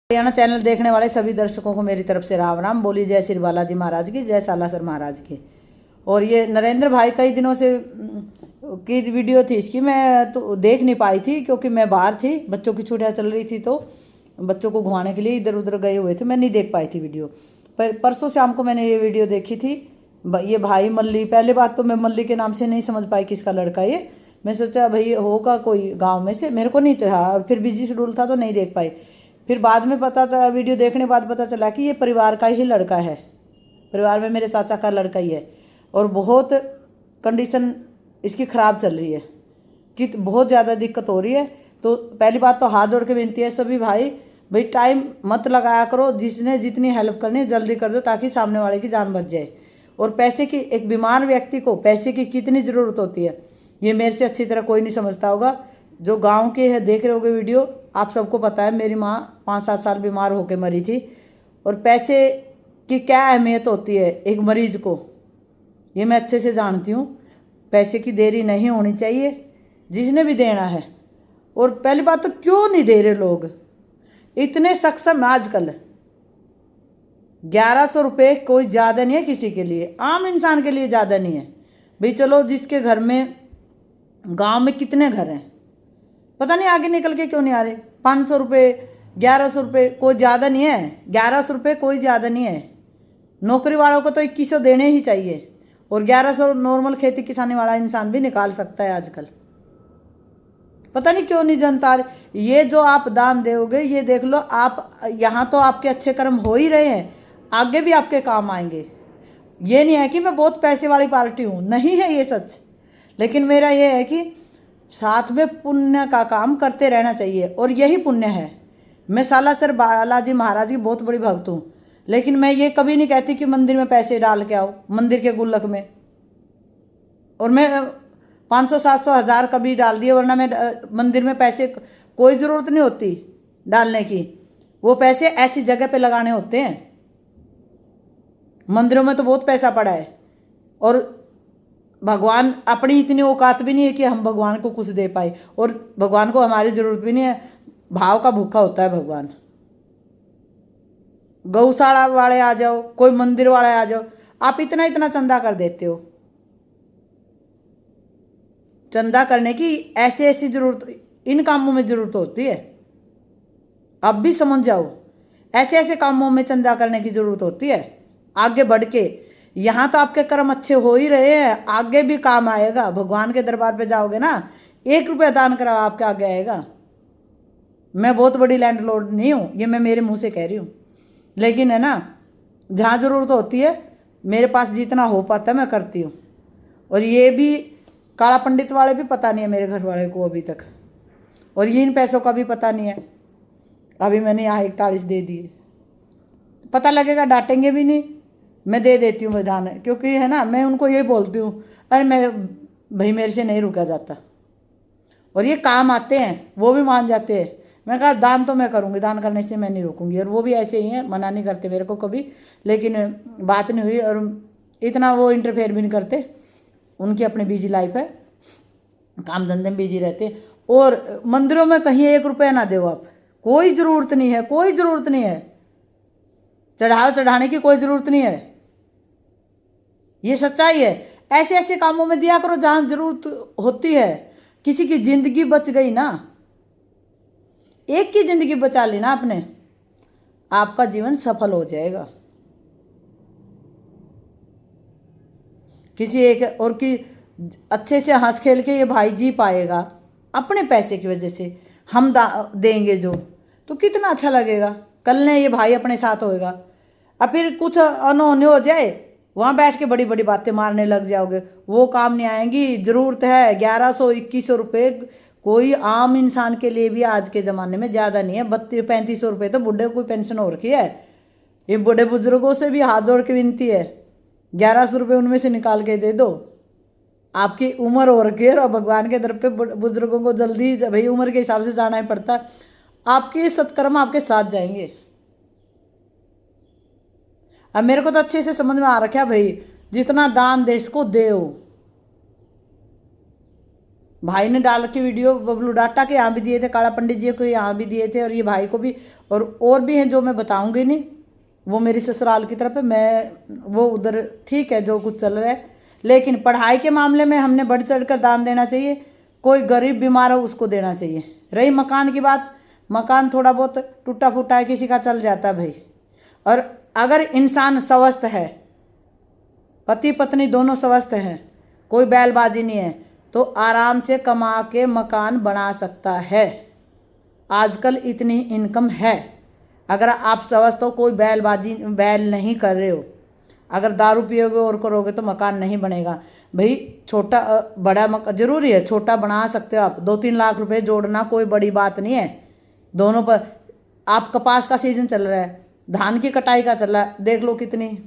Haryana channel देखने वाले सभी दर्शकों को मेरी तरफ से राम राम। बोली जय श्री बालाजी महाराज की, जय सालासर महाराज की। और ये नरेंद्र भाई कई दिनों से की वीडियो थी इसकी, मैं तो देख नहीं पाई थी क्योंकि मैं बाहर थी, बच्चों की छुट्टियाँ चल रही थी तो बच्चों को घुमाने के लिए इधर उधर गए हुए थे, मैं नहीं देख पाई थी वीडियो। पर परसों शाम को मैंने ये वीडियो देखी थी। ये भाई मल्ली, पहले बात तो मैं मल्ली के नाम से नहीं समझ पाई किसका लड़का ये। मैं सोचा भाई होगा कोई गाँव में से, मेरे को नहीं था और फिर बिजी शेड्यूल था तो नहीं देख पाई। फिर बाद में पता चला, वीडियो देखने बाद पता चला कि ये परिवार का ही लड़का है, परिवार में मेरे चाचा का लड़का ही है। और बहुत कंडीशन इसकी ख़राब चल रही है कि बहुत ज़्यादा दिक्कत हो रही है। तो पहली बात तो हाथ जोड़ के विनती है सभी भाई टाइम मत लगाया करो, जिसने जितनी हेल्प करनी है जल्दी कर दो ताकि सामने वाले की जान बच जाए। और पैसे की, एक बीमार व्यक्ति को पैसे की कितनी ज़रूरत होती है ये मेरे से अच्छी तरह कोई नहीं समझता होगा। जो गांव के है देख रहे होगे वीडियो, आप सबको पता है मेरी माँ 5-7 साल बीमार होकर मरी थी। और पैसे की क्या अहमियत होती है एक मरीज को, ये मैं अच्छे से जानती हूँ। पैसे की देरी नहीं होनी चाहिए जिसने भी देना है। और पहली बात तो क्यों नहीं दे रहे लोग, इतने सक्षम आजकल। 1100 रुपये कोई ज़्यादा नहीं है किसी के लिए, आम इंसान के लिए ज़्यादा नहीं है भाई। चलो जिसके घर में, गांव में कितने घर हैं पता नहीं, आगे निकल के क्यों नहीं आ रहे। 500 रुपये 1100 रुपये कोई ज़्यादा नहीं है, 1100 रुपये कोई ज़्यादा नहीं है। नौकरी वालों को तो 2100 देने ही चाहिए और 1100 नॉर्मल खेती किसानी वाला इंसान भी निकाल सकता है आजकल। पता नहीं क्यों नहीं जनता। ये जो आप दान दोगे ये देख लो, आप यहाँ तो आपके अच्छे कर्म हो ही रहे हैं, आगे भी आपके काम आएंगे। ये नहीं है कि मैं बहुत पैसे वाली पार्टी हूँ, नहीं है ये सच। लेकिन मेरा ये है कि साथ में पुण्य का काम करते रहना चाहिए और यही पुण्य है। मैं सालासर बालाजी महाराज की बहुत बड़ी भक्त हूँ, लेकिन मैं ये कभी नहीं कहती कि मंदिर में पैसे डाल के आओ, मंदिर के गुल्लक में। और मैं 500, 700, 1000 कभी डाल दिए, वरना मैं मंदिर में पैसे कोई ज़रूरत नहीं होती डालने की। वो पैसे ऐसी जगह पे लगाने होते हैं। मंदिरों में तो बहुत पैसा पड़ा है और भगवान, अपनी इतनी औकात भी नहीं है कि हम भगवान को कुछ दे पाए। और भगवान को हमारी ज़रूरत भी नहीं है, भाव का भूखा होता है भगवान। गौशाला वाले आ जाओ, कोई मंदिर वाले आ जाओ, आप इतना इतना चंदा कर देते हो। चंदा करने की ऐसी ऐसी ज़रूरत, इन कामों में ज़रूरत होती है। अब भी समझ जाओ, ऐसे ऐसे कामों में चंदा करने की ज़रूरत होती है। आगे बढ़ के, यहाँ तो आपके कर्म अच्छे हो ही रहे हैं, आगे भी काम आएगा। भगवान के दरबार पे जाओगे ना, 1 रुपया दान करा आपके आगे आएगा। मैं बहुत बड़ी लैंडलॉर्ड नहीं हूँ, ये मैं मेरे मुंह से कह रही हूँ। लेकिन है ना, जहाँ ज़रूरत होती है, मेरे पास जितना हो पाता है मैं करती हूँ। और ये भी काला पंडित वाले भी पता नहीं है मेरे घर वाले को अभी तक, और ये इन पैसों का भी पता नहीं है। अभी मैंने यहाँ 41 दे दिए, पता लगेगा डांटेंगे भी नहीं, मैं दे देती हूँ विधान, क्योंकि है ना, मैं उनको ये बोलती हूँ अरे मैं भाई मेरे से नहीं रुका जाता। और ये काम आते हैं, वो भी मान जाते हैं। मैं कहा दान तो मैं करूँगी, दान करने से मैं नहीं रोकूंगी। और वो भी ऐसे ही हैं, मना नहीं करते मेरे को कभी, लेकिन बात नहीं हुई। और इतना वो इंटरफेयर भी नहीं करते, उनकी अपनी बिजी लाइफ है, काम धंधे में बिजी रहते। और मंदिरों में कहीं 1 रुपया ना दो आप, कोई ज़रूरत नहीं है, कोई ज़रूरत नहीं है। चढ़ाने की कोई ज़रूरत नहीं है, ये सच्चाई है। ऐसे ऐसे कामों में दिया करो जहाँ ज़रूरत होती है। किसी की ज़िंदगी बच गई ना, एक की ज़िंदगी बचा ली ना आपने, आपका जीवन सफल हो जाएगा। किसी एक और की अच्छे से हंस खेल के ये भाई जी पाएगा अपने पैसे की वजह से, हम देंगे जो, तो कितना अच्छा लगेगा। कल ने ये भाई अपने साथ होएगा, अब फिर कुछ अनहोनी हो जाए, वहाँ बैठ के बड़ी बड़ी बातें मारने लग जाओगे, वो काम नहीं आएंगी। ज़रूरत है 1100, 2100 रुपये कोई आम इंसान के लिए भी आज के ज़माने में ज़्यादा नहीं है। 3200-3500 रुपये तो बुढ़े को पेंशन हो रखी है। ये बूढ़े बुजुर्गों से भी हाथ जोड़ के विनती है, 1100 रुपये उनमें से निकाल के दे दो। आपकी उम्र हो रखी है और भगवान के दर पे बुजुर्गों को जल्दी भाई उम्र के हिसाब से जाना ही पड़ता है। आपके सत्कर्म आपके साथ जाएंगे। अब मेरे को तो अच्छे से समझ में आ रखा है भाई, जितना दान दे इसको दे। भाई ने डाल के वीडियो बबलू डाटा के यहाँ भी दिए थे, काला पंडित जी को यहाँ भी दिए थे, और ये भाई को भी, और भी हैं जो मैं बताऊंगी नहीं, वो मेरी ससुराल की तरफ है, मैं वो उधर ठीक है जो कुछ चल रहा है। लेकिन पढ़ाई के मामले में हमने बढ़ चढ़ कर दान देना चाहिए। कोई गरीब बीमार हो उसको देना चाहिए। रही मकान की बात, मकान थोड़ा बहुत टूटा फूटा है, किसी का चल जाता है भाई। और अगर इंसान स्वस्थ है, पति पत्नी दोनों स्वस्थ हैं, कोई बैलबाजी नहीं है, तो आराम से कमा के मकान बना सकता है। आजकल इतनी इनकम है। अगर आप स्वस्थ हो, कोई बैल नहीं कर रहे हो, अगर दारू पियोगे और करोगे तो मकान नहीं बनेगा भाई। छोटा बड़ा मकान जरूरी है, छोटा बना सकते हो आप। 2-3 लाख रुपए जोड़ना कोई बड़ी बात नहीं है। दोनों पर आप कपास का सीजन चल रहा है, धान की कटाई का चल रहा है, देख लो कितनी।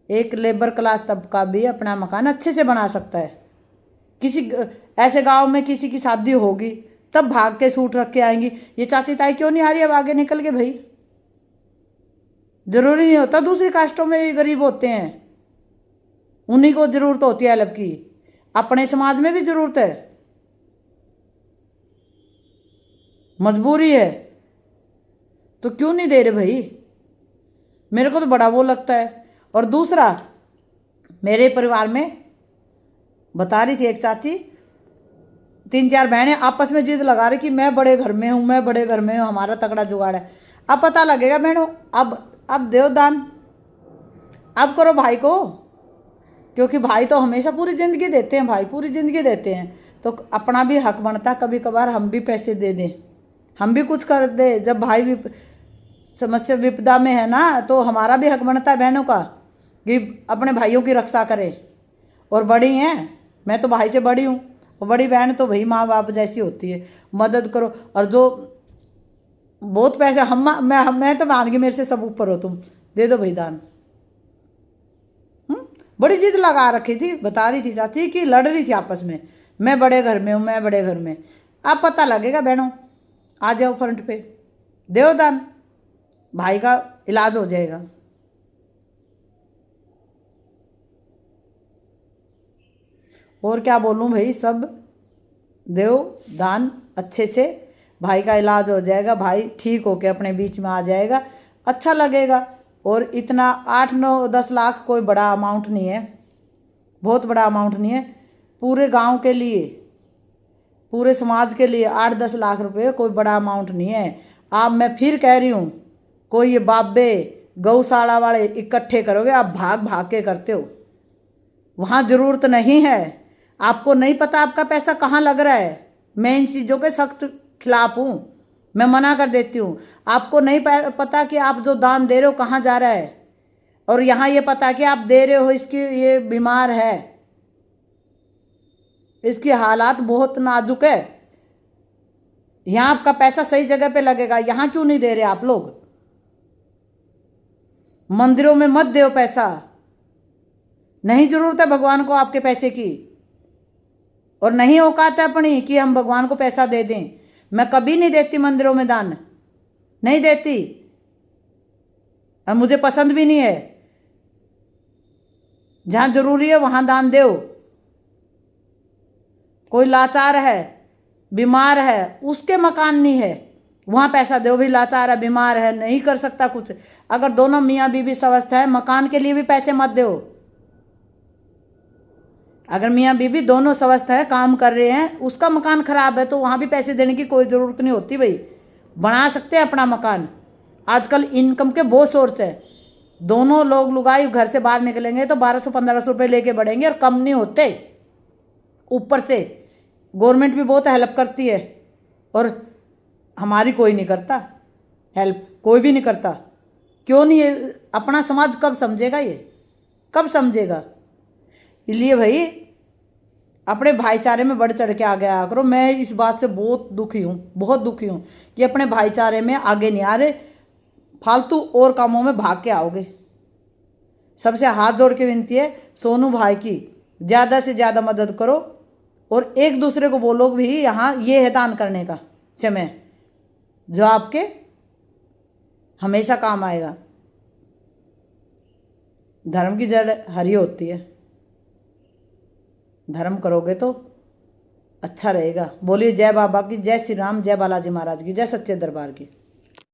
एक लेबर क्लास तबका भी अपना मकान अच्छे से बना सकता है। किसी ऐसे गांव में किसी की शादी होगी तब भाग के सूट रख के आएंगी, ये चाची ताई क्यों नहीं आ रही अब आगे निकल के भाई। जरूरी नहीं होता दूसरी कास्टों में भी गरीब होते हैं, उन्हीं को जरूरत होती है हेल्प की। अपने समाज में भी जरूरत है, मजबूरी है, तो क्यों नहीं दे रहे भाई। मेरे को तो बड़ा वो लगता है। और दूसरा, मेरे परिवार में बता रही थी एक चाची, 3-4 बहनें आपस में जिद लगा रही कि मैं बड़े घर में हूँ, मैं बड़े घर में हूँ, हमारा तगड़ा जुगाड़ है। अब पता लगेगा बहनों, अब दो दान, अब करो भाई को, क्योंकि भाई तो हमेशा पूरी ज़िंदगी देते हैं, भाई पूरी ज़िंदगी देते हैं, तो अपना भी हक बनता है कभी कभार हम भी पैसे दे दें, हम भी कुछ कर दे। जब भाई भी समस्या विपदा में है ना, तो हमारा भी हक बनता है बहनों का कि अपने भाइयों की रक्षा करें। और बड़ी हैं, मैं तो भाई से बड़ी हूँ, और बड़ी बहन तो भाई माँ बाप जैसी होती है, मदद करो। और जो बहुत पैसे मैं तो मान के मेरे से सब ऊपर हो, तुम दे दो भाई दान। बड़ी जिद लगा रखी थी, बता रही थी चाची कि लड़ रही थी आपस में, मैं बड़े घर में हूँ, मैं बड़े घर में। अब पता लगेगा बहनों, आ जाओ फ्रंट पे, दो दान, भाई का इलाज हो जाएगा। और क्या बोलूँ भाई, सब दो दान अच्छे से, भाई का इलाज हो जाएगा, भाई ठीक होके अपने बीच में आ जाएगा, अच्छा लगेगा। और इतना 8-9-10 लाख कोई बड़ा अमाउंट नहीं है, बहुत बड़ा अमाउंट नहीं है। पूरे गांव के लिए, पूरे समाज के लिए 8-10 लाख रुपए कोई बड़ा अमाउंट नहीं है। आप, मैं फिर कह रही हूँ, कोई ये बाबे गौशाला वाले इकट्ठे करोगे, आप भाग भाग के करते हो, वहाँ ज़रूरत नहीं है। आपको नहीं पता आपका पैसा कहाँ लग रहा है। मैं इन चीज़ों के सख्त खिलाफ हूँ, मैं मना कर देती हूँ। आपको नहीं पता कि आप जो दान दे रहे हो कहाँ जा रहा है। और यहाँ ये पता कि आप दे रहे हो, इसकी ये बीमार है, इसकी हालात बहुत नाजुक है, यहाँ आपका पैसा सही जगह पे लगेगा, यहाँ क्यों नहीं दे रहे आप लोग। मंदिरों में मत दो पैसा, नहीं जरूरत है भगवान को आपके पैसे की, और नहीं औकात है अपनी कि हम भगवान को पैसा दे दें। मैं कभी नहीं देती मंदिरों में दान, नहीं देती, और मुझे पसंद भी नहीं है। जहाँ जरूरी है वहाँ दान दो। कोई लाचार है, बीमार है, उसके मकान नहीं है, वहाँ पैसा दो भी। लाचार है, बीमार है, नहीं कर सकता कुछ, अगर दोनों मियाँ बीवी स्वस्थ है, मकान के लिए भी पैसे मत दो। अगर मियाँ बीवी दोनों स्वस्थ है, काम कर रहे हैं, उसका मकान खराब है, तो वहाँ भी पैसे देने की कोई ज़रूरत नहीं होती भाई। बना सकते हैं अपना मकान। आजकल इनकम के बहुत सोर्स है। दोनों लोग लुगाई घर से बाहर निकलेंगे तो 1200-1500 रुपये लेके बढ़ेंगे, और कम नहीं होते। ऊपर से गवर्नमेंट भी बहुत हेल्प करती है, और हमारी कोई नहीं करता हेल्प, कोई भी नहीं करता। क्यों नहीं, ये अपना समाज कब समझेगा, ये कब समझेगा। इसलिए भाई अपने भाईचारे में बढ़ चढ़ के आगे आया करो। मैं इस बात से बहुत दुखी हूँ, बहुत दुखी हूँ कि अपने भाईचारे में आगे नहीं आ रहे, फालतू और कामों में भाग के आओगे। सबसे हाथ जोड़ के विनती है सोनू भाई की, ज़्यादा से ज़्यादा मदद करो, और एक दूसरे को बोलो भी यहाँ ये है दान करने का समय, जो आपके हमेशा काम आएगा। धर्म की जड़ हरी होती है, धर्म करोगे तो अच्छा रहेगा। बोलिए जय बाबा की, जय श्री राम, जय बालाजी महाराज की, जय सच्चे दरबार की।